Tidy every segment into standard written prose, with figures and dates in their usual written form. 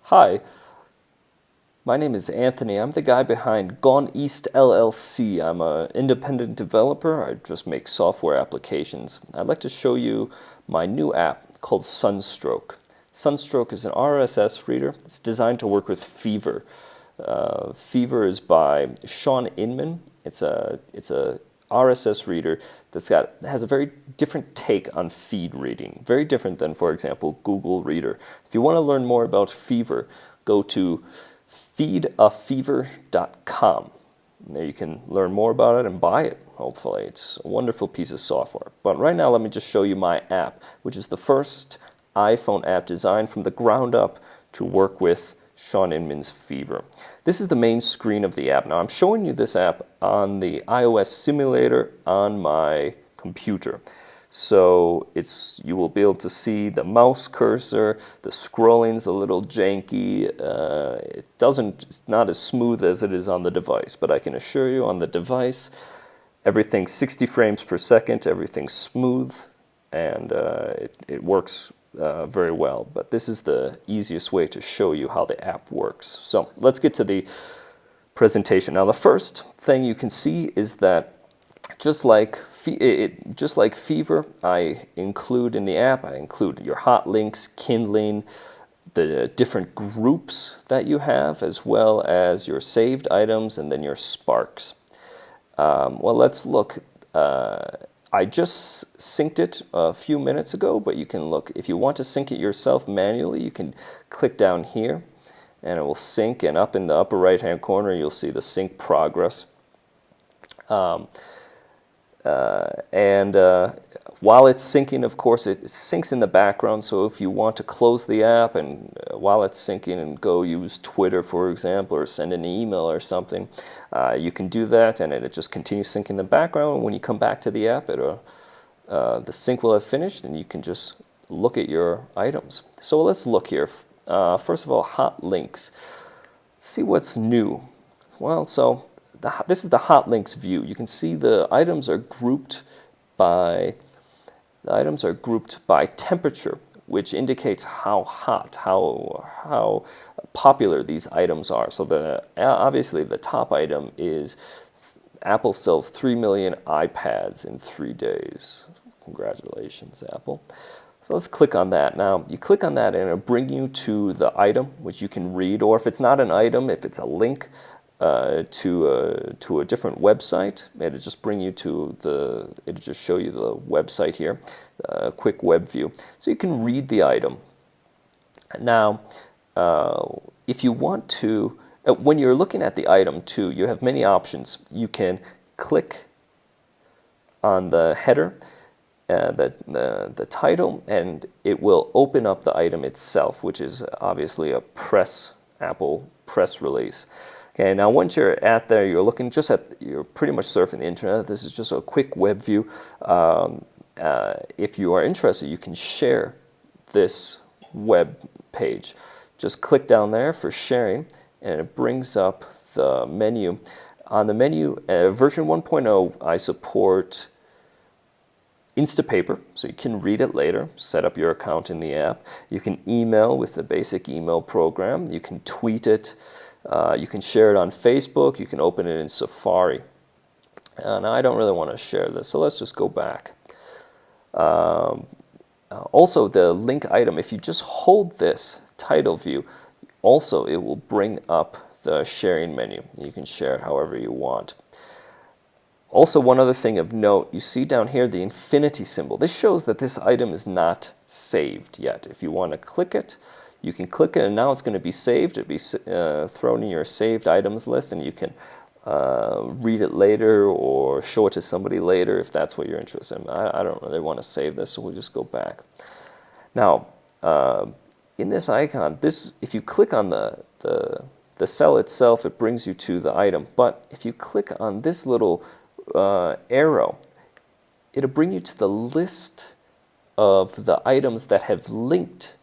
Hi, my name is Anthony. I'm the guy behind Gone East LLC. I'm an independent developer. I just make software applications. I'd like to show you my new app called Sunstroke. Sunstroke is an RSS reader. It's designed to work with Fever. Fever is by Sean Inman. It's a RSS reader that has a very different take on feed reading. Very different than, for example, Google Reader. If you want to learn more about Fever, go to feedafever.com. There you can learn more about it and buy it, hopefully. It's a wonderful piece of software. But right now, let me just show you my app, which is the first iPhone app designed from the ground up to work with Sean Inman's Fever. This is the main screen of the app. Now, I'm showing you this app on the iOS simulator on my computer. So you will be able to see the mouse cursor. The scrolling's a little janky. It's not as smooth as it is on the device, but I can assure you on the device, everything's 60 frames per second, everything's smooth, and it works very well. But this is the easiest way to show you how the app works. So let's get to the presentation. Now, the first thing you can see is that just like Fever, I include in the app, I include your hot links, kindling, the different groups that you have, as well as your saved items and then your sparks. Well, let's look. I just synced it a few minutes ago, but you can look. If you want to sync it yourself manually, you can click down here and it will sync, and up in the upper right hand corner you'll see the sync progress. While it's syncing, of course, it syncs in the background. So if you want to close the app and while it's syncing and go use Twitter, for example, or send an email or something, you can do that, and it just continues syncing in the background. When you come back to the app, the sync will have finished, and you can just look at your items. So let's look here. First of all, hot links. Let's see what's new. Well, so this is the hot links view. You can see the items are grouped by temperature, which indicates how hot, how popular these items are. So obviously the top item is Apple sells 3 million iPads in 3 days. Congratulations, Apple. So let's click on that. Now, you click on that and it'll bring you to the item, which you can read, or if it's not an item, if it's a link to a different website, it'll just bring you to it'll just show you the website here, a quick web view. So you can read the item. Now, if you want to, when you're looking at the item too, you have many options. You can click on the header, the title, and it will open up the item itself, which is obviously a Apple press release. Okay, now once you're at there, you're pretty much surfing the internet. This is just a quick web view. If you are interested, you can share this web page. Just click down there for sharing, and it brings up the menu. On the menu, version 1.0, I support Instapaper, so you can read it later, set up your account in the app. You can email with the basic email program. You can tweet it. You can share it on Facebook. You can open it in Safari. Now, I don't really want to share this, so let's just go back. Also, the link item, if you just hold this title view, also it will bring up the sharing menu. You can share it however you want. Also, one other thing of note, you see down here the infinity symbol. This shows that this item is not saved yet. If you want to click it, you can click it, and now it's going to be saved. It'll be thrown in your saved items list, and you can read it later or show it to somebody later if that's what you're interested in. I don't really want to save this, so we'll just go back. Now, in this icon, if you click on the cell itself, it brings you to the item. But if you click on this little arrow, it'll bring you to the list of the items that have linked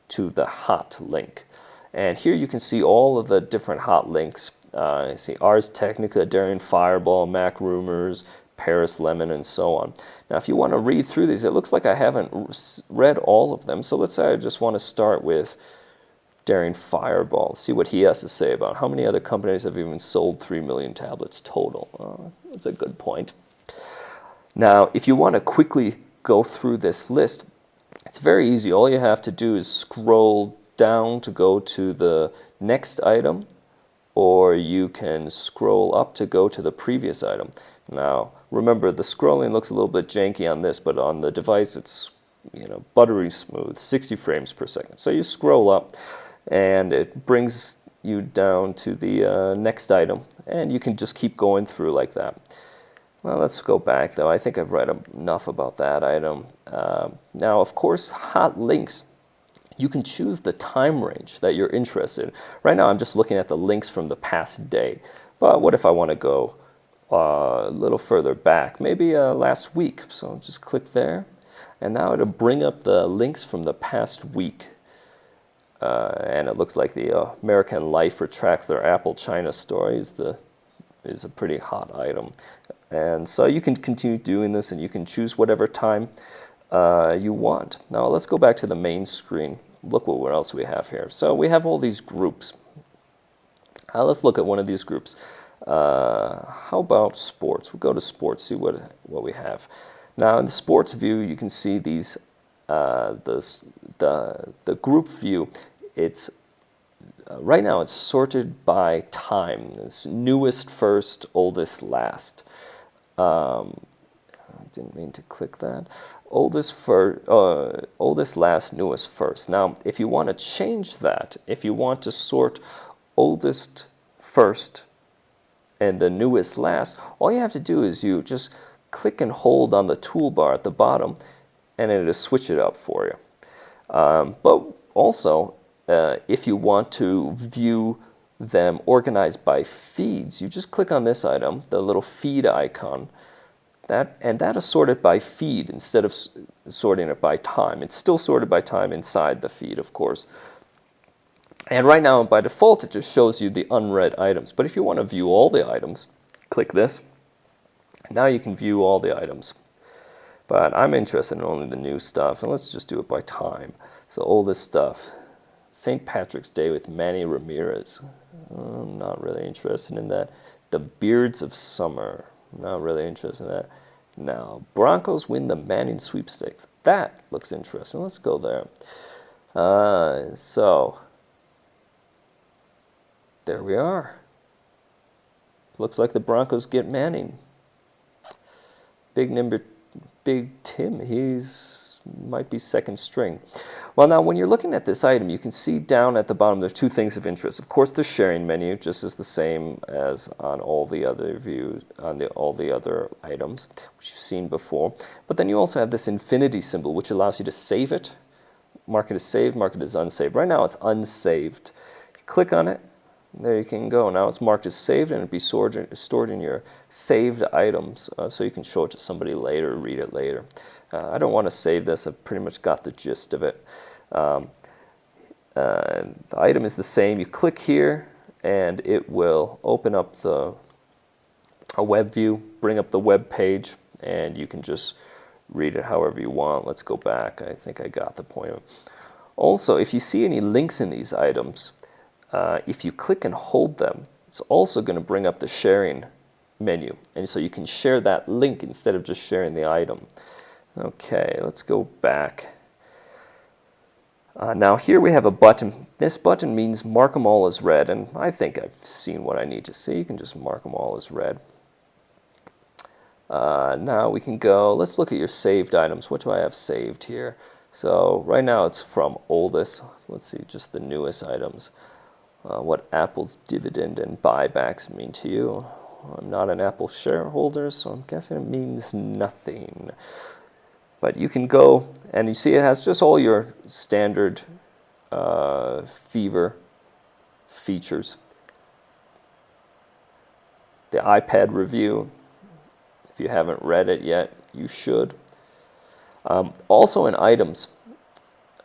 to the hot link. And here you can see all of the different hot links. You see Ars Technica, Daring Fireball, Mac Rumors, Paris Lemon, and so on. Now, if you want to read through these, it looks like I haven't read all of them. So let's say I just want to start with Daring Fireball. See what he has to say about how many other companies have even sold 3 million tablets total. That's a good point. Now, if you want to quickly go through this list, it's very easy. All you have to do is scroll down to go to the next item, or you can scroll up to go to the previous item. Now, remember, the scrolling looks a little bit janky on this, but on the device it's buttery smooth, 60 frames per second. So you scroll up, and it brings you down to the next item, and you can just keep going through like that. Well, let's go back, though. I think I've read enough about that item. Now, of course, hot links. You can choose the time range that you're interested in. Right now, I'm just looking at the links from the past day. But what if I want to go a little further back, maybe last week? So I'll just click there. And now it'll bring up the links from the past week. And it looks like the American Life retracts their Apple China store is a pretty hot item. And so you can continue doing this, and you can choose whatever time you want. Now let's go back to the main screen. Look what else we have here. So we have all these groups. Let's look at one of these groups. How about sports? We'll go to sports, see what we have. Now in the sports view, you can see these the group view. It's right now it's sorted by time. It's newest first, oldest last. I didn't mean to click that. Oldest last, newest first. Now, if you want to change that, if you want to sort oldest first and the newest last, all you have to do is you just click and hold on the toolbar at the bottom, and it'll switch it up for you. But also, if you want to view them organized by feeds, you just click on this item, the little feed icon, that is sorted by feed instead of sorting it by time. It's still sorted by time inside the feed, of course. And right now, by default, it just shows you the unread items. But if you want to view all the items, click this. Now you can view all the items. But I'm interested in only the new stuff, and let's just do it by time. So oldest stuff, St. Patrick's Day with Manny Ramirez. I'm not really interested in that. The Beards of Summer. Not really interested in that. Now, Broncos win the Manning sweepstakes. That looks interesting. Let's go there. So, there we are. Looks like the Broncos get Manning. Big Tim, might be second string. Well, now when you're looking at this item, you can see down at the bottom there's two things of interest. Of course, the sharing menu, just as the same as on all the other views, on all the other items, which you've seen before. But then you also have this infinity symbol, which allows you to save it, mark it as saved, mark it as unsaved. Right now, it's unsaved. You click on it. There you can go. Now it's marked as saved, and it'll be stored in your saved items, so you can show it to somebody later, read it later. I don't want to save this. I've pretty much got the gist of it. The item is the same. You click here, and it will open up a web view, bring up the web page, and you can just read it however you want. Let's go back. I think I got the point of it. Also, if you see any links in these items, if you click and hold them, it's also going to bring up the sharing menu. And so you can share that link instead of just sharing the item. Okay, let's go back. Now here we have a button. This button means mark them all as read, and I think I've seen what I need to see. You can just mark them all as read. Now we can go, let's look at your saved items. What do I have saved here? So right now it's from oldest. Let's see, just the newest items. What Apple's dividend and buybacks mean to you. I'm not an Apple shareholder, so I'm guessing it means nothing. But you can go, and you see it has just all your standard Fever features. The iPad review, if you haven't read it yet, you should. Also in items,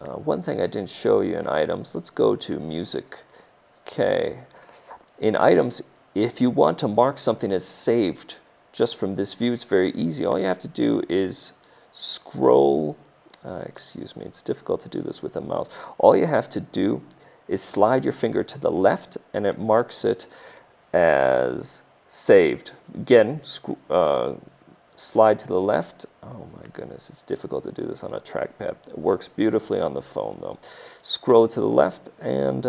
one thing I didn't show you in items, let's go to music. Okay, in items, if you want to mark something as saved just from this view, it's very easy. All you have to do is scroll, excuse me, it's difficult to do this with a mouse. All you have to do is slide your finger to the left and it marks it as saved. Again, slide to the left. Oh my goodness, it's difficult to do this on a trackpad. It works beautifully on the phone though. Scroll to the left and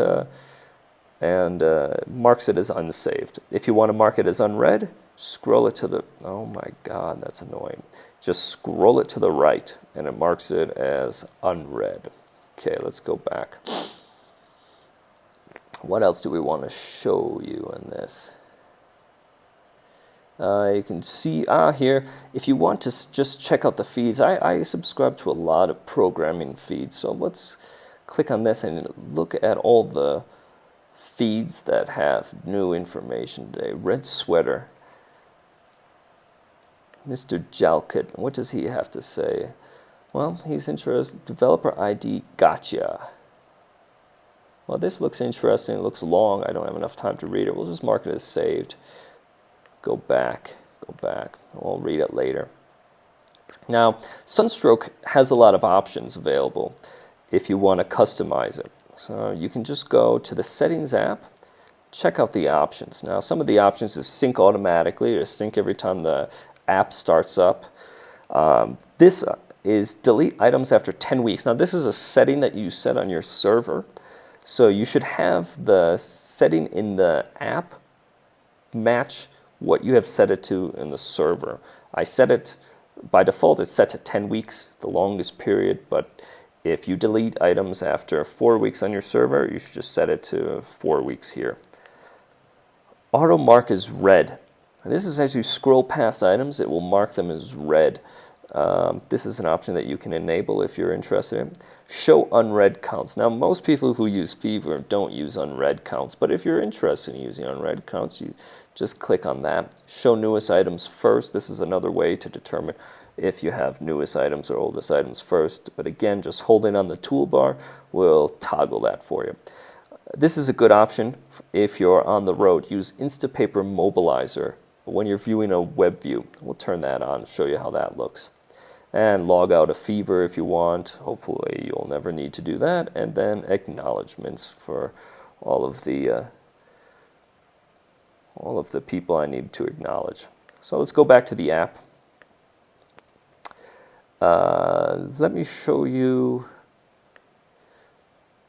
marks it as unsaved. If you want to mark it as unread, scroll it to the, oh my god, that's annoying. Just scroll it to the right and it marks it as unread. Okay, let's go back. What else do we want to show you in this? You can see here, if you want to just check out the feeds, I subscribe to a lot of programming feeds, so let's click on this and look at all the feeds that have new information today. Red Sweater, Mr. Jalkut, what does he have to say? Well, he's interested. Developer ID gotcha. Well, this looks interesting. It looks long. I don't have enough time to read it. We'll just mark it as saved. Go back. We'll read it later. Now, Sunstroke has a lot of options available if you want to customize it. So you can just go to the Settings app, check out the options. Now, some of the options is sync automatically, or sync every time the app starts up. This is delete items after 10 weeks. Now, this is a setting that you set on your server. So you should have the setting in the app match what you have set it to in the server. I set it, by default, it's set to 10 weeks, the longest period, but if you delete items after 4 weeks on your server, you should just set it to 4 weeks here. Auto mark as red. And this is as you scroll past items, it will mark them as red. This is an option that you can enable if you're interested in. Show unread counts. Now, most people who use Fever don't use unread counts, but if you're interested in using unread counts, you just click on that. Show newest items first. This is another way to determine if you have newest items or oldest items first. But again, just holding on the toolbar will toggle that for you. This is a good option if you're on the road. Use Instapaper Mobilizer when you're viewing a web view. We'll turn that on and show you how that looks. And log out of Fever if you want. Hopefully you'll never need to do that. And then acknowledgements for all of the people I need to acknowledge. So let's go back to the app. Let me show you,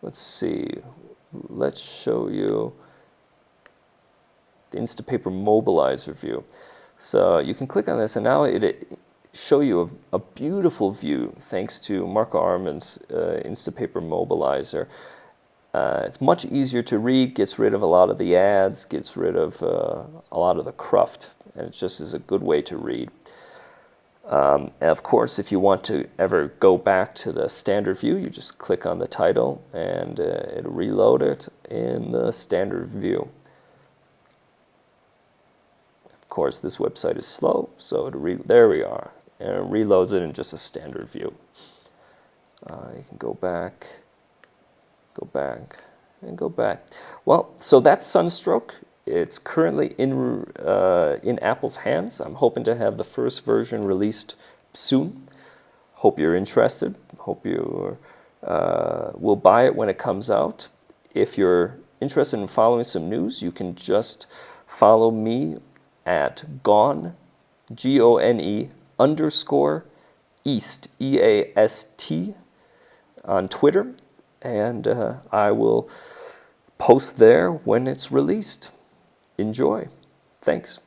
let's see, let's show you the Instapaper Mobilizer view. So you can click on this and now it show you a beautiful view thanks to Marco Arman's Instapaper Mobilizer. It's much easier to read, gets rid of a lot of the ads, gets rid of a lot of the cruft, and it just is a good way to read. And of course, if you want to ever go back to the standard view, you just click on the title and it'll reload it in the standard view. Of course, this website is slow, so there we are. And it reloads it in just a standard view. You can go back, and go back. Well, so that's Sunstroke. It's currently in Apple's hands. I'm hoping to have the first version released soon. Hope you're interested. Hope you will buy it when it comes out. If you're interested in following some news, you can just follow me at Gone, Gone _ East, EAST, on Twitter, and I will post there when it's released. Enjoy. Thanks.